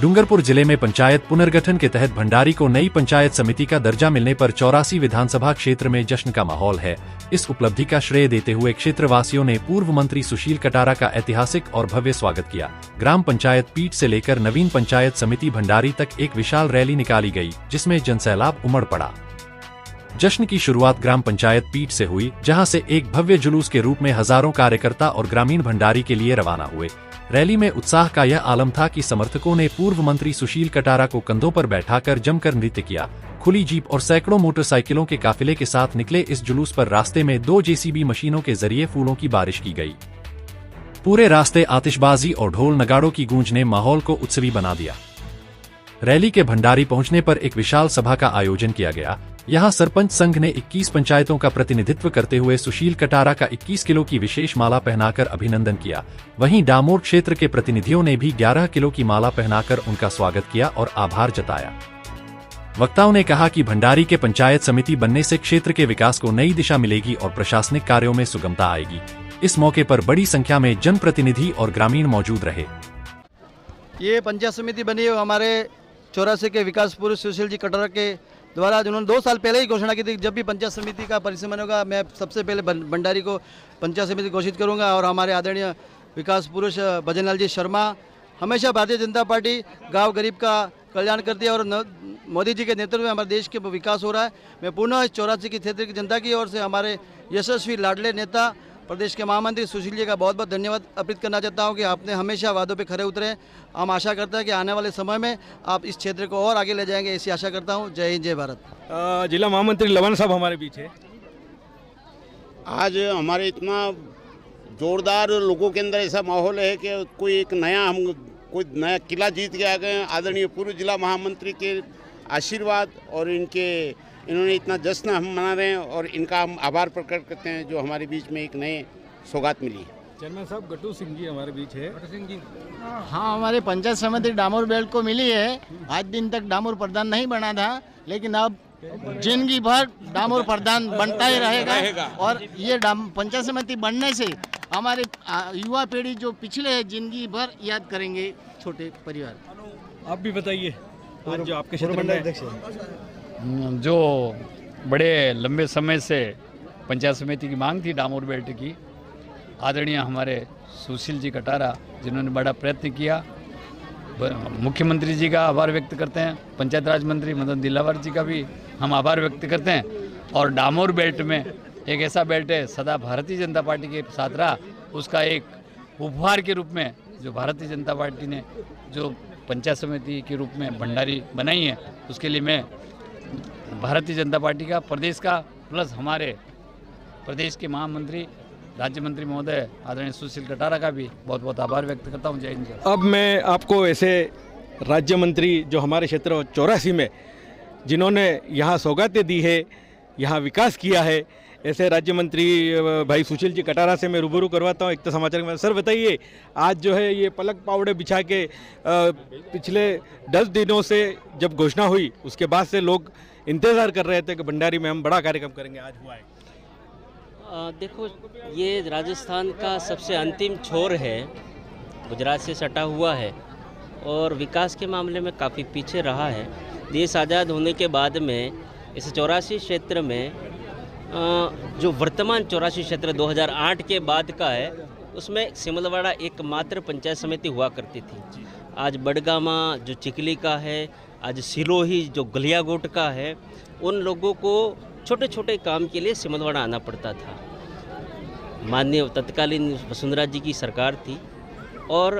डूंगरपुर जिले में पंचायत पुनर्गठन के तहत भंडारी को नई पंचायत समिति का दर्जा मिलने पर 84 विधानसभा क्षेत्र में जश्न का माहौल है। इस उपलब्धि का श्रेय देते हुए क्षेत्रवासियों ने पूर्व मंत्री सुशील कटारा का ऐतिहासिक और भव्य स्वागत किया। ग्राम पंचायत पीठ से लेकर नवीन पंचायत समिति भंडारी तक एक विशाल रैली निकाली गई, जिसमें जनसैलाब उमड़ पड़ा। जश्न की शुरुआत ग्राम पंचायत पीठ से हुई, जहां से एक भव्य जुलूस के रूप में हजारों कार्यकर्ता और ग्रामीण भंडारी के लिए रवाना हुए। रैली में उत्साह का यह आलम था कि समर्थकों ने पूर्व मंत्री सुशील कटारा को कंधों पर बैठाकर जमकर नृत्य किया। खुली जीप और सैकड़ों मोटरसाइकिलों के काफिले के साथ निकले इस जुलूस पर रास्ते में 2 जेसीबी मशीनों के जरिए फूलों की बारिश की गई। पूरे रास्ते आतिशबाजी और ढोल नगाड़ों की गूंज ने माहौल को उत्सवी बना दिया। रैली के भंडारी पहुंचने पर एक विशाल सभा का आयोजन किया गया। यहां सरपंच संघ ने 21 पंचायतों का प्रतिनिधित्व करते हुए सुशील कटारा का 21 किलो की विशेष माला पहनाकर अभिनंदन किया। वहीं डामोर क्षेत्र के प्रतिनिधियों ने भी 11 किलो की माला पहनाकर उनका स्वागत किया और आभार जताया। वक्ताओं ने कहा कि भंडारी के पंचायत समिति बनने से क्षेत्र के विकास को नई दिशा मिलेगी और प्रशासनिक कार्यों में सुगमता आएगी। इस मौके पर बड़ी संख्या में जनप्रतिनिधि और ग्रामीण मौजूद रहे। ये पंचायत समिति बनी है हमारे 84 के विकास पुरुष सुशील जी कटारा के द्वारा, जिन्होंने 2 साल पहले ही घोषणा की थी जब भी पंचायत समिति का परिसमन होगा मैं सबसे पहले भंडारी को पंचायत समिति घोषित करूंगा। और हमारे आदरणीय विकास पुरुष भजनलाल जी शर्मा हमेशा भारतीय जनता पार्टी गांव गरीब का कल्याण करती है और मोदी जी के नेतृत्व में हमारे देश के विकास हो रहा है। मैं पुनः 84 की क्षेत्र की जनता की ओर से हमारे यशस्वी लाडले नेता प्रदेश के महामंत्री सुशील जी का बहुत बहुत धन्यवाद अर्पित करना चाहता हूं कि आपने हमेशा वादों पे खरे उतरे। हम आशा करते हैं कि आने वाले समय में आप इस क्षेत्र को और आगे ले जाएंगे, ऐसी आशा करता हूं। जय हिंद, जय भारत। जिला महामंत्री लवन साहब हमारे बीच है। आज हमारे इतना जोरदार लोगों के अंदर ऐसा माहौल है कि कोई नया किला जीत के आ गए। आदरणीय पूर्व जिला महामंत्री के आशीर्वाद और इन्होंने इतना जश्न हम मना रहे हैं और इनका हम आभार प्रकट करते हैं जो हमारे बीच में एक नए सौगात मिली है। चेयरमैन साहब गट्टू सिंह जी हमारे बीच है। गट्टू सिंह जी, हाँ, हमारे पंचायत समिति डामोर बेल्ट को मिली है। आज दिन तक डामोर प्रधान नहीं बना था, लेकिन अब जिंदगी भर डामोर प्रधान बनता ही रहेगा। और ये पंचायत समिति बनने से हमारे युवा पीढ़ी जो पिछले है जिंदगी भर याद करेंगे छोटे परिवार। आप भी बताइए, आज जो आपके क्षेत्र में जो बड़े लंबे समय से पंचायत समिति की मांग थी डामोर बेल्ट की, आदरणीय हमारे सुशील जी कटारा जिन्होंने बड़ा प्रयत्न किया, मुख्यमंत्री जी का आभार व्यक्त करते हैं। पंचायत राज मंत्री मदन दिलावर जी का भी हम आभार व्यक्त करते हैं। और डामोर बेल्ट में एक ऐसा बेल्ट है सदा भारतीय जनता पार्टी के साथ रहा, उसका एक उपहार के रूप में जो भारतीय जनता पार्टी ने जो पंचायत समिति के रूप में भंडारी बनाई है, उसके लिए मैं भारतीय जनता पार्टी का प्रदेश का प्लस हमारे प्रदेश के महामंत्री राज्य मंत्री महोदय आदरणीय सुशील कटारा का भी बहुत बहुत आभार व्यक्त करता हूं। जय हिंद। अब मैं आपको ऐसे राज्य मंत्री जो हमारे क्षेत्र 84 में जिन्होंने यहाँ सौगातें दी है, यहाँ विकास किया है, ऐसे राज्य मंत्री भाई सुशील जी कटारा से मैं रूबरू करवाता हूँ। एक तो समाचार में सर बताइए, आज जो है ये पलक पावड़े बिछा के पिछले 10 दिनों से जब घोषणा हुई उसके बाद से लोग इंतज़ार कर रहे थे कि भंडारी में हम बड़ा कार्यक्रम करेंगे, आज हुआ है। देखो, ये राजस्थान का सबसे अंतिम छोर है, गुजरात से सटा हुआ है और विकास के मामले में काफ़ी पीछे रहा है। देश आज़ाद होने के बाद में इस 84 क्षेत्र में जो वर्तमान 84 क्षेत्र 2008 के बाद का है, उसमें सिमलवाड़ा एकमात्र पंचायत समिति हुआ करती थी। आज बडगामा जो चिकली का है, आज सिरोही जो गलियाकोट का है, उन लोगों को छोटे छोटे काम के लिए सिमलवाड़ा आना पड़ता था। माननीय तत्कालीन वसुंधरा जी की सरकार थी और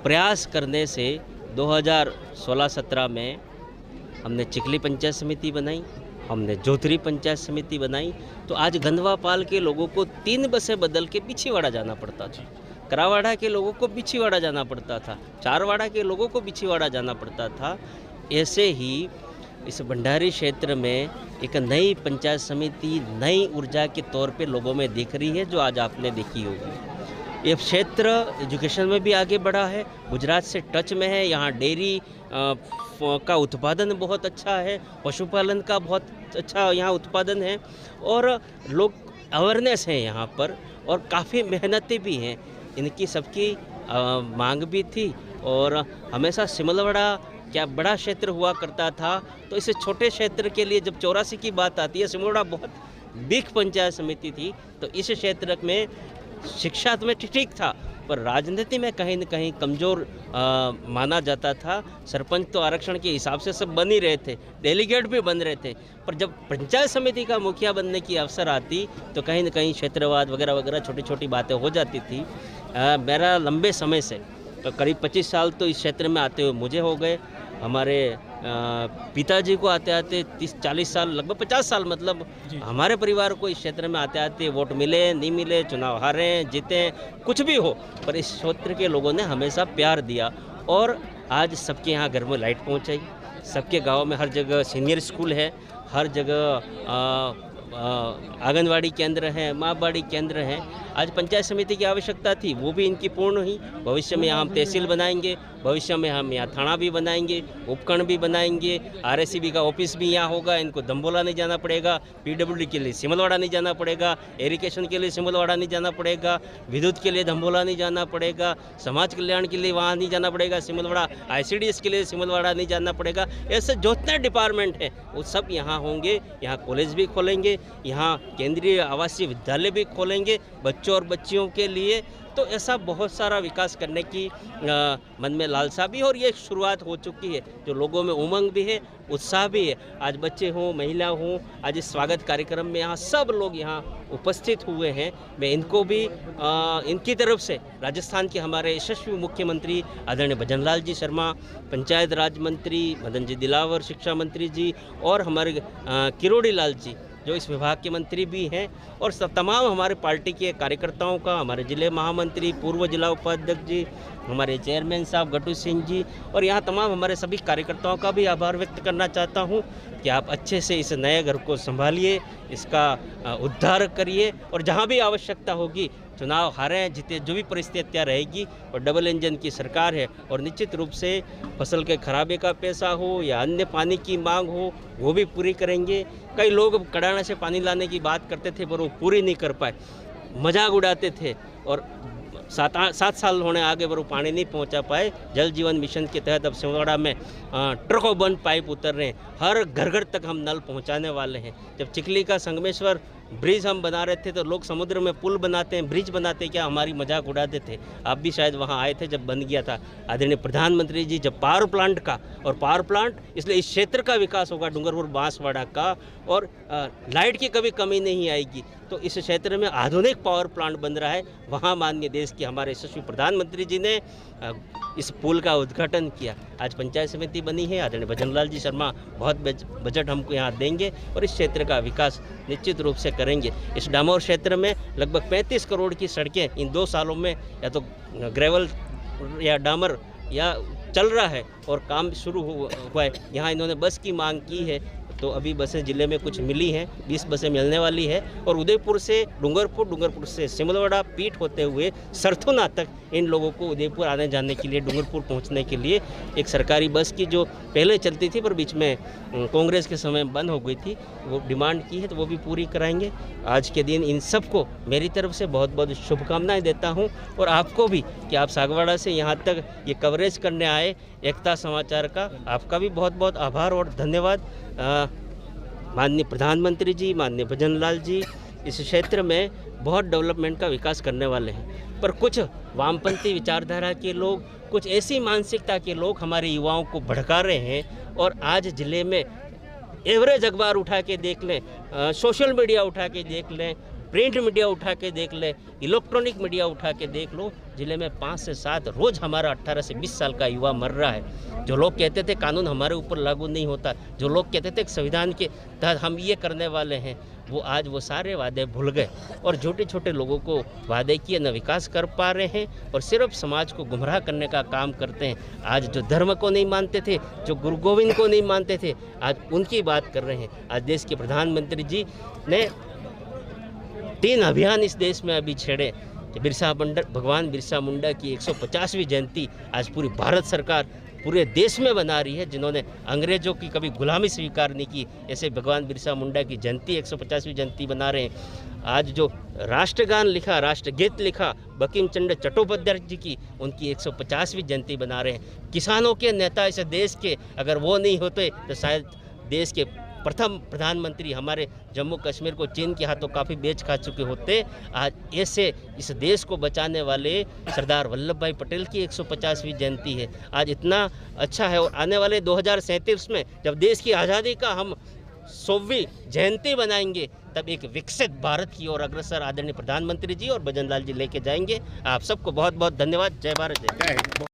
प्रयास करने से 2016-17 में हमने चिकली पंचायत समिति बनाई, हमने जोधरी पंचायत समिति बनाई। तो आज गंधवापाल के लोगों को 3 बसें बदल के बिछीवाड़ा जाना पड़ता था, करावाड़ा के लोगों को बिछीवाड़ा जाना पड़ता था, चारवाड़ा के लोगों को बिछीवाड़ा जाना पड़ता था। ऐसे ही इस भंडारी क्षेत्र में एक नई पंचायत समिति नई ऊर्जा के तौर पे लोगों में दिख रही है, जो आज आपने देखी होगी। ये क्षेत्र एजुकेशन में भी आगे बढ़ा है, गुजरात से टच में है। यहाँ डेयरी का उत्पादन बहुत अच्छा है, पशुपालन का बहुत अच्छा यहाँ उत्पादन है और लोग अवेयरनेस है यहाँ पर और काफ़ी मेहनती भी हैं। इनकी सबकी मांग भी थी और हमेशा सिमलवाड़ा क्या बड़ा क्षेत्र हुआ करता था, तो इस छोटे क्षेत्र के लिए जब 84 की बात आती है, सिमलवाड़ा बहुत बिग पंचायत समिति थी, तो इस क्षेत्र में शिक्षा में ठीक था पर राजनीति में कहीं न कहीं कमज़ोर माना जाता था। सरपंच तो आरक्षण के हिसाब से सब बन ही रहे थे, डेलीगेट भी बन रहे थे, पर जब पंचायत समिति का मुखिया बनने की अवसर आती तो कहीं न कहीं क्षेत्रवाद वगैरह वगैरह छोटी छोटी बातें हो जाती थी। मेरा लंबे समय से तो करीब 25 साल तो इस क्षेत्र में आते हुए मुझे हो गए, हमारे पिताजी को आते आते 30-40 साल, लगभग 50 साल, मतलब हमारे परिवार को इस क्षेत्र में आते आते वोट मिले नहीं मिले, चुनाव हारे जीते, कुछ भी हो, पर इस क्षेत्र के लोगों ने हमेशा प्यार दिया। और आज सबके यहाँ घर में लाइट पहुँचाई, सबके गांव में हर जगह सीनियर स्कूल है, हर जगह आंगनवाड़ी केंद्र हैं, माँबाड़ी केंद्र हैं। आज पंचायत समिति की आवश्यकता थी, वो भी इनकी पूर्ण हुई। भविष्य में यहाँ हम तहसील बनाएंगे, भविष्य में हम यहाँ थाना भी बनाएंगे, उपखंड भी बनाएंगे, आरएससीबी का ऑफिस भी यहाँ होगा, इनको दम्बोला नहीं जाना पड़ेगा, पीडब्ल्यूडी के लिए सिमलवाड़ा नहीं जाना पड़ेगा, इरिगेशन के लिए सिमलवाड़ा नहीं जाना पड़ेगा, विद्युत के लिए दम्बोला नहीं जाना पड़ेगा, समाज कल्याण के लिए वहाँ नहीं जाना पड़ेगा सिमलवाड़ा, ICDS के लिए सिमलवाड़ा नहीं जाना पड़ेगा। ऐसे जितने डिपार्टमेंट हैं वो सब यहाँ होंगे। यहाँ कॉलेज भी खोलेंगे, यहाँ केंद्रीय आवासीय विद्यालय भी खोलेंगे बच्चों और बच्चियों के लिए। तो ऐसा बहुत सारा विकास करने की मन में लालसा भी है और ये शुरुआत हो चुकी है, जो लोगों में उमंग भी है, उत्साह भी है। आज बच्चे हों, महिला हों, आज इस स्वागत कार्यक्रम में यहाँ सब लोग यहाँ उपस्थित हुए हैं। मैं इनको भी इनकी तरफ से राजस्थान के हमारे यशस्वी मुख्यमंत्री आदरणीय भजनलाल जी शर्मा, पंचायत राज मंत्री मदन जी दिलावर, शिक्षा मंत्री जी और हमारे किरोड़ी लाल जी जो इस विभाग के मंत्री भी हैं, और तमाम हमारे पार्टी के कार्यकर्ताओं का, हमारे जिले महामंत्री, पूर्व जिला उपाध्यक्ष जी, हमारे चेयरमैन साहब गट्टू सिंह जी और यहाँ तमाम हमारे सभी कार्यकर्ताओं का भी आभार व्यक्त करना चाहता हूँ कि आप अच्छे से इस नए घर को संभालिए, इसका उद्धार करिए और जहाँ भी आवश्यकता होगी, चुनाव हारे जीते, जो भी परिस्थितियाँ रहेगी, और डबल इंजन की सरकार है और निश्चित रूप से फसल के खराबे का पैसा हो या अन्य पानी की मांग हो वो भी पूरी करेंगे। कई लोग कड़ाना से पानी लाने की बात करते थे पर वो पूरी नहीं कर पाए, मजाक उड़ाते थे और 7 साल होने आगे पर वो पानी नहीं पहुंचा पाए। जल जीवन मिशन के तहत अब सिमलवाड़ा में ट्रकों बंद पाइप उतर रहे हैं, हर घर घर तक हम नल पहुंचाने वाले हैं। जब चिखली का संगमेश्वर ब्रिज हम बना रहे थे तो लोग समुद्र में पुल बनाते हैं, ब्रिज बनाते हैं क्या, हमारी मजाक उड़ाते थे। आप भी शायद वहाँ आए थे जब बन गया था। आदरणीय प्रधानमंत्री जी जब पावर प्लांट का, और पावर प्लांट इसलिए इस क्षेत्र का विकास होगा, डूंगरपुर बांसवाड़ा का, और लाइट की कभी कमी नहीं आएगी। तो इस क्षेत्र में आधुनिक पावर प्लांट बन रहा है, वहाँ माननीय देश के हमारे यशस्वी प्रधानमंत्री जी ने इस पुल का उद्घाटन किया। आज पंचायत समिति बनी है, आदरणीय भजनलाल जी शर्मा बहुत बजट हमको यहाँ देंगे और इस क्षेत्र का विकास निश्चित रूप से करेंगे। इस डामोर क्षेत्र में लगभग 35 करोड़ की सड़कें इन 2 सालों में या तो ग्रेवल या डामर या चल रहा है और काम शुरू हुआ है। यहाँ इन्होंने बस की मांग की है तो अभी बसें ज़िले में कुछ मिली हैं, 20 बसें मिलने वाली है, और उदयपुर से डूंगरपुर, डूंगरपुर से सिमलवाड़ा, पीठ होते हुए सरथुना तक इन लोगों को उदयपुर आने जाने के लिए, डूंगरपुर पहुंचने के लिए एक सरकारी बस की जो पहले चलती थी पर बीच में कांग्रेस के समय बंद हो गई थी, वो डिमांड की है तो वो भी पूरी कराएंगे। आज के दिन इन सबको मेरी तरफ से बहुत बहुत शुभकामनाएँ देता हूँ और आपको भी कि आप सागवाड़ा से यहाँ तक ये कवरेज करने आए एकता समाचार का, आपका भी बहुत बहुत आभार और धन्यवाद। माननीय प्रधानमंत्री जी, माननीय भजनलाल जी इस क्षेत्र में बहुत डेवलपमेंट का विकास करने वाले हैं, पर कुछ वामपंथी विचारधारा के लोग, कुछ ऐसी मानसिकता के लोग हमारे युवाओं को भड़का रहे हैं। और आज ज़िले में एवरेज अखबार उठा के देख लें, सोशल मीडिया उठा के देख लें, प्रिंट मीडिया उठा के देख ले, इलेक्ट्रॉनिक मीडिया उठा के देख लो, ज़िले में 5 से 7 रोज़ हमारा 18 से 20 साल का युवा मर रहा है। जो लोग कहते थे कानून हमारे ऊपर लागू नहीं होता, जो लोग कहते थे संविधान के तहत हम ये करने वाले हैं, वो आज वो सारे वादे भूल गए और छोटे छोटे लोगों को वादे किए न विकास कर पा रहे हैं और सिर्फ समाज को गुमराह करने का काम करते हैं। आज जो धर्म को नहीं मानते थे, जो गुरु गोविंद को नहीं मानते थे, आज उनकी बात कर रहे हैं। आज देश के प्रधानमंत्री जी ने 3 अभियान इस देश में अभी छेड़े। भगवान बिरसा मुंडा की 150वीं जयंती आज पूरी भारत सरकार पूरे देश में बना रही है, जिन्होंने अंग्रेजों की कभी गुलामी स्वीकार नहीं की, ऐसे भगवान बिरसा मुंडा की जयंती 150वीं जयंती बना रहे हैं। आज जो राष्ट्रगान लिखा, राष्ट्रगीत लिखा बंकिम चंद्र चट्टोपाध्याय जी की, उनकी 150वीं जयंती बना रहे हैं। किसानों के नेता इस देश के अगर वो नहीं होते तो शायद देश के प्रथम प्रधानमंत्री हमारे जम्मू कश्मीर को चीन के हाथों काफ़ी बेच खा चुके होते। आज ऐसे इस देश को बचाने वाले सरदार वल्लभ भाई पटेल की 150वीं जयंती है। आज इतना अच्छा है और आने वाले 2037 में जब देश की आज़ादी का हम 100वीं जयंती बनाएंगे, तब एक विकसित भारत की ओर अग्रसर आदरणीय प्रधानमंत्री जी और भजन लाल जी लेके जाएंगे। आप सबको बहुत बहुत धन्यवाद। जय भारत, जय हिंद।